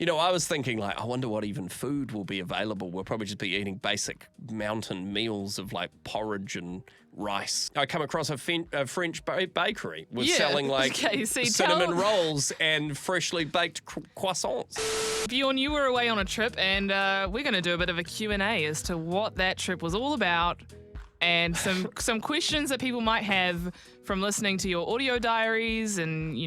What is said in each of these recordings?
I was thinking, like, I wonder what even food will be available. We'll probably just be eating basic mountain meals of, like, porridge and rice. I come across a French bakery was selling, like, cinnamon rolls and freshly baked croissants. Bjorn, you were away on a trip, and we're going to do a bit of a Q&A as to what that trip was all about and some questions that people might have from listening to your audio diaries and,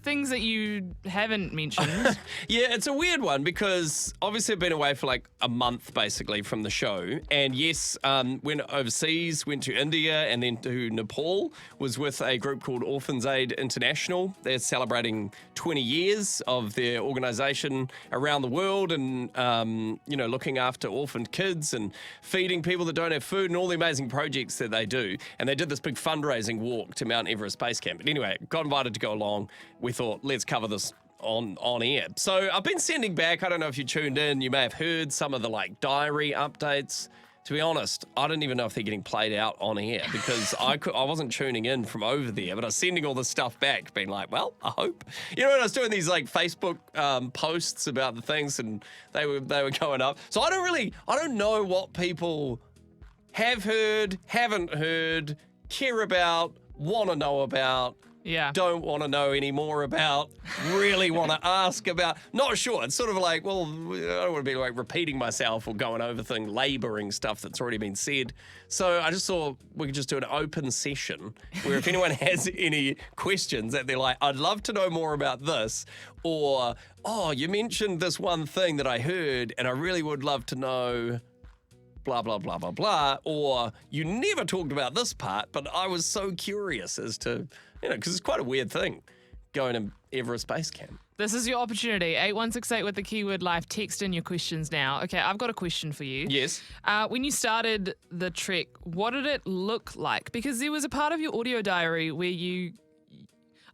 things that you haven't mentioned. Yeah, it's a weird one because obviously I've been away for like a month basically from the show. And yes, went overseas, went to India and then to Nepal, was with a group called Orphans Aid International. They're celebrating 20 years of their organisation around the world and, looking after orphaned kids and feeding people that don't have food and all the amazing projects that they do. And they did this big fundraising walk to Mount Everest Base Camp. But anyway, got invited to go along. We thought, let's cover this on air. So I've been sending back, I don't know if you tuned in, you may have heard some of the like diary updates. To be honest, I don't even know if they're getting played out on air because I wasn't tuning in from over there, but I was sending all this stuff back, being like, well, I hope. When I was doing these like Facebook posts about the things and they were going up. So I don't know what people have heard, haven't heard, care about, want to know about, don't want to know any more about, really want to ask about, not sure. It's sort of like, well, I don't want to be like repeating myself or going over labouring stuff that's already been said. So I just thought we could just do an open session where if anyone has any questions that they're like, I'd love to know more about this, or, oh, you mentioned this one thing that I heard and I really would love to know blah, blah, blah, blah, blah, or you never talked about this part, but I was so curious as to, because it's quite a weird thing going to Everest Base Camp. This is your opportunity. 8168 with the keyword life. Text in your questions now. Okay, I've got a question for you. Yes. When you started the trek, what did it look like? Because there was a part of your audio diary where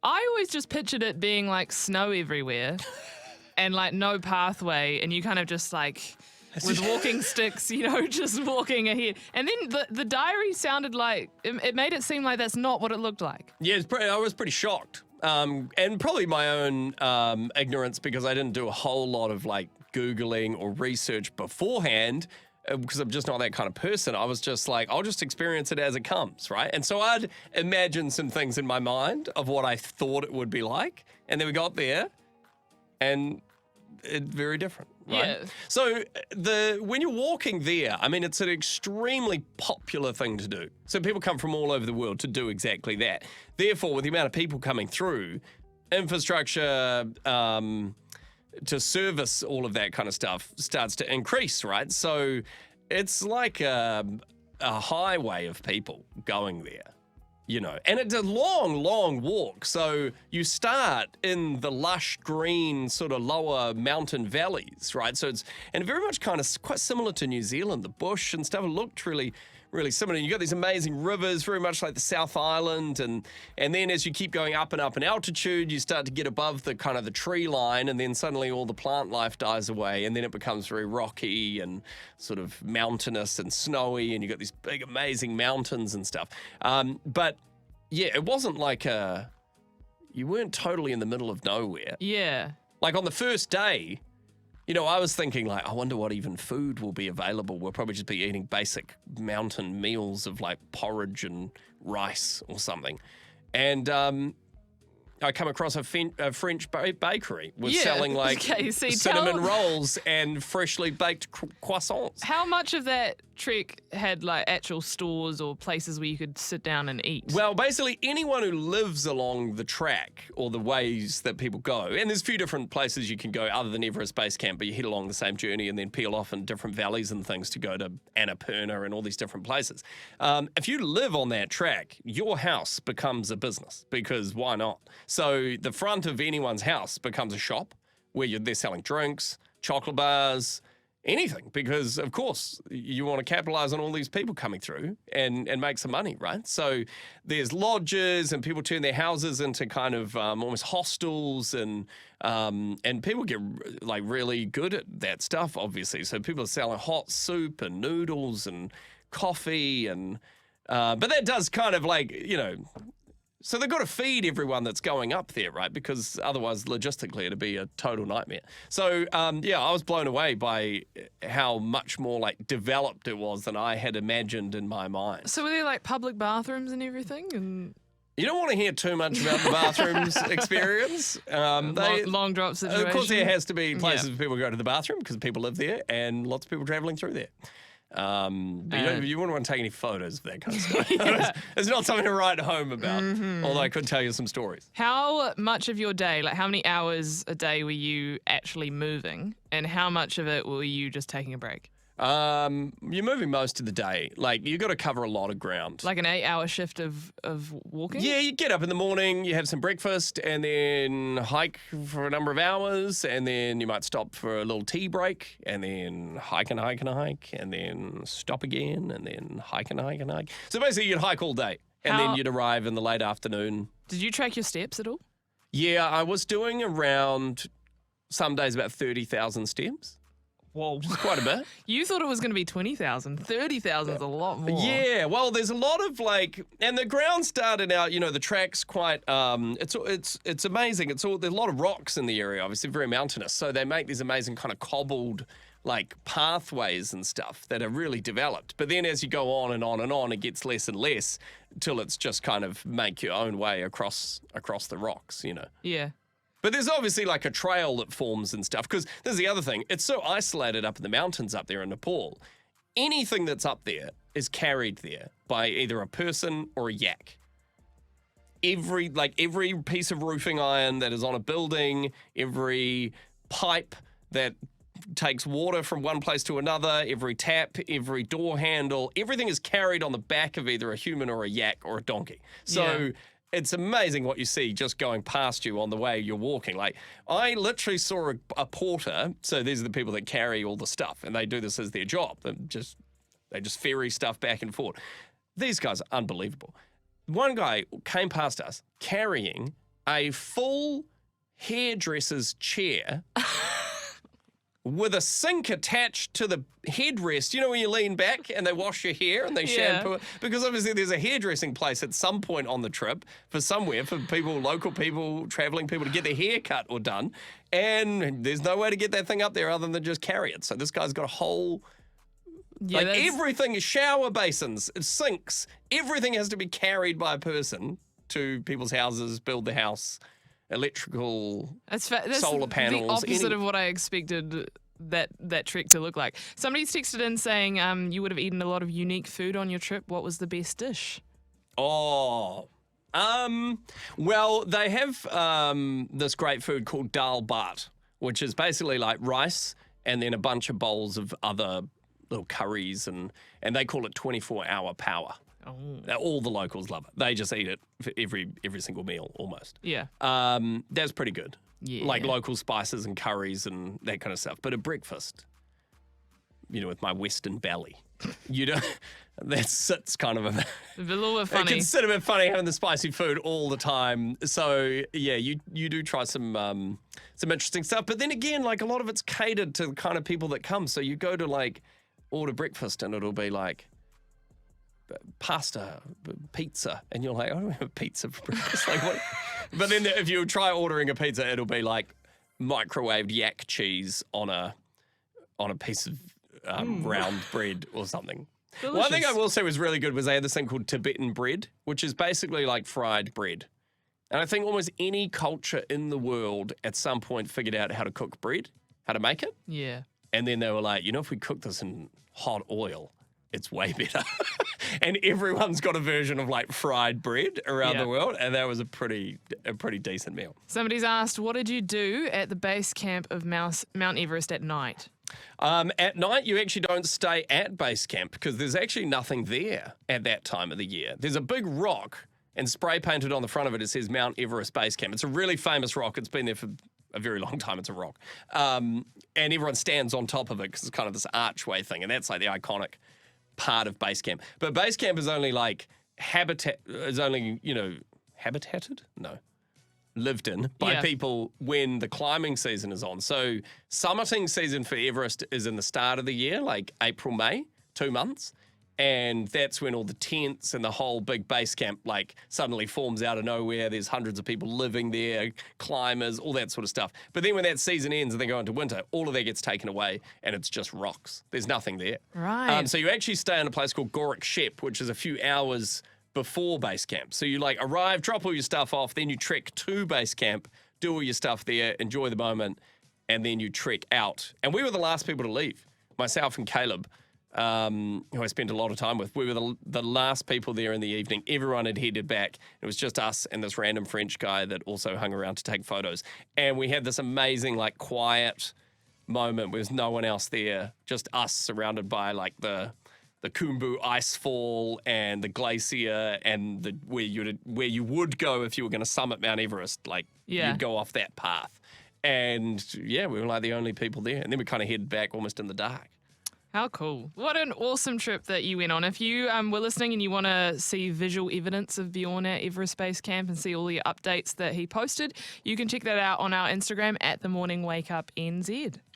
I always just pictured it being like snow everywhere and like no pathway, and you kind of just like with walking sticks, just walking ahead. And then the diary sounded like, it made it seem like that's not what it looked like. Yeah, I was pretty shocked. And probably my own ignorance because I didn't do a whole lot of like Googling or research beforehand because I'm just not that kind of person. I was just like, I'll just experience it as it comes, right? And so I'd imagine some things in my mind of what I thought it would be like. And then we got there and it's very different. Right? Yeah. So when you're walking there, I mean, it's an extremely popular thing to do. So people come from all over the world to do exactly that. Therefore, with the amount of people coming through, infrastructure to service all of that kind of stuff starts to increase, right? So it's like a highway of people going there. And it's a long, long walk. So you start in the lush green sort of lower mountain valleys, right? So it's, and very much kind of quite similar to New Zealand, the bush and stuff looked really, really similar. And you got these amazing rivers, very much like the South Island. And then as you keep going up and up in altitude, you start to get above the kind of the tree line, and then suddenly all the plant life dies away. And then it becomes very rocky and sort of mountainous and snowy. And you got these big, amazing mountains and stuff. But yeah, it wasn't like you weren't totally in the middle of nowhere. Yeah. Like on the first day, I was thinking like, I wonder what even food will be available. We'll probably just be eating basic mountain meals of like porridge and rice or something. And I come across a French bakery was selling like cinnamon rolls and freshly baked croissants. How much of that trek had like actual stores or places where you could sit down and eat? Well, basically anyone who lives along the track or the ways that people go, and there's a few different places you can go other than Everest Base Camp, but you head along the same journey and then peel off in different valleys and things to go to Annapurna and all these different places. If you live on that track, your house becomes a business because why not? So the front of anyone's house becomes a shop where they're selling drinks, chocolate bars, anything, because of course you want to capitalize on all these people coming through and make some money, right? So there's lodges and people turn their houses into kind of almost hostels and people get like really good at that stuff, obviously. So people are selling hot soup and noodles and coffee and but that does kind of like, So they've got to feed everyone that's going up there, right? Because otherwise, logistically, it'd be a total nightmare. So, yeah, I was blown away by how much more like developed it was than I had imagined in my mind. So were there like public bathrooms and everything? And You don't want to hear too much about the bathrooms experience. long drop situation? Of course, there has to be places where people go to the bathroom because people live there and lots of people traveling through there. But you wouldn't want to take any photos of that kind of stuff. It's not something to write home about, although I could tell you some stories. How much of your day, like how many hours a day were you actually moving, and how much of it were you just taking a break? You're moving most of the day. Like, you got to cover a lot of ground. Like an 8-hour shift of walking? Yeah, you get up in the morning, you have some breakfast, and then hike for a number of hours, and then you might stop for a little tea break, and then hike and hike and hike, and then stop again, and then hike and hike and hike. So basically, you'd hike all day, and then you'd arrive in the late afternoon. Did you track your steps at all? Yeah, I was doing around, some days about 30,000 steps. Whoa. Which is quite a bit. You thought it was going to be 20,000. 30,000 is a lot more. Yeah, well, there's a lot of like, and the ground started out, the track's quite, it's amazing. There's a lot of rocks in the area, obviously very mountainous. So they make these amazing kind of cobbled like pathways and stuff that are really developed. But then as you go on and on and on, it gets less and less till it's just kind of make your own way across the rocks, Yeah. But there's obviously like a trail that forms and stuff, because there's the other thing. It's so isolated up in the mountains up there in Nepal. Anything that's up there is carried there by either a person or a yak. Every piece of roofing iron that is on a building, every pipe that takes water from one place to another, every tap, every door handle, everything is carried on the back of either a human or a yak or a donkey. So it's amazing what you see just going past you on the way you're walking. Like, I literally saw a porter, so these are the people that carry all the stuff, and they do this as their job. They just ferry stuff back and forth. These guys are unbelievable. One guy came past us carrying a full hairdresser's chair with a sink attached to the headrest. You know when you lean back and they wash your hair and they shampoo it? Because obviously there's a hairdressing place at some point on the trip for people, local people, traveling people to get their hair cut or done. And there's no way to get that thing up there other than just carry it. So this guy's got a whole... everything is shower basins, sinks, everything has to be carried by a person to people's houses, build the house, electrical, that's solar panels. The opposite of what I expected that trek to look like. Somebody's texted in saying you would have eaten a lot of unique food on your trip. What was the best dish? Oh, well, they have this great food called dal bhat, which is basically like rice and then a bunch of bowls of other little curries, and they call it 24-hour power. Oh. All the locals love it. They just eat it for every single meal almost. Yeah. That's pretty good. Yeah. Like local spices and curries and that kind of stuff. But at breakfast, with my Western belly, it's kind of a little bit funny. It can sit a bit funny having the spicy food all the time. So yeah, you do try some interesting stuff. But then again, like a lot of it's catered to the kind of people that come. So you go to like order breakfast and it'll be like pasta, pizza, and you're like, I don't have a pizza for breakfast. Like what? But then if you try ordering a pizza, it'll be like microwaved yak cheese on a piece of round bread or something. Delicious. One thing I will say was really good was they had this thing called Tibetan bread, which is basically like fried bread. And I think almost any culture in the world at some point figured out how to cook bread, how to make it. Yeah. And then they were like, if we cook this in hot oil, it's way better. And everyone's got a version of like fried bread around the world, and that was a pretty decent meal. Somebody's asked, what did you do at the base camp of Mount Everest at night? At night, you actually don't stay at base camp because there's actually nothing there at that time of the year. There's a big rock, and spray painted on the front of it, it says Mount Everest Base Camp. It's a really famous rock. It's been there for a very long time. It's a rock. And everyone stands on top of it because it's kind of this archway thing, and that's like the iconic part of base camp. But base camp is only like habitated? No. Lived in by people when the climbing season is on. So summiting season for Everest is in the start of the year, like April, May, 2 months. And that's when all the tents and the whole big base camp like suddenly forms out of nowhere. There's hundreds of people living there, climbers, all that sort of stuff. But then when that season ends and they go into winter, all of that gets taken away and it's just rocks. There's nothing there. Right. So you actually stay in a place called Gorik Shep, which is a few hours before base camp. So you like arrive, drop all your stuff off, then you trek to base camp, do all your stuff there, enjoy the moment, and then you trek out. And we were the last people to leave, myself and Caleb. Who I spent a lot of time with. We were the last people there in the evening. Everyone had headed back. It was just us and this random French guy that also hung around to take photos. And we had this amazing, like, quiet moment where there's no one else there, just us surrounded by, like, the Khumbu icefall and the glacier and where you would go if you were going to summit Mount Everest. Like, you'd go off that path. And, yeah, we were, like, the only people there. And then we kind of headed back almost in the dark. How cool. What an awesome trip that you went on. If you were listening and you want to see visual evidence of Bjorn at Everest Base Camp and see all the updates that he posted, you can check that out on our Instagram at The Morning Wake Up NZ.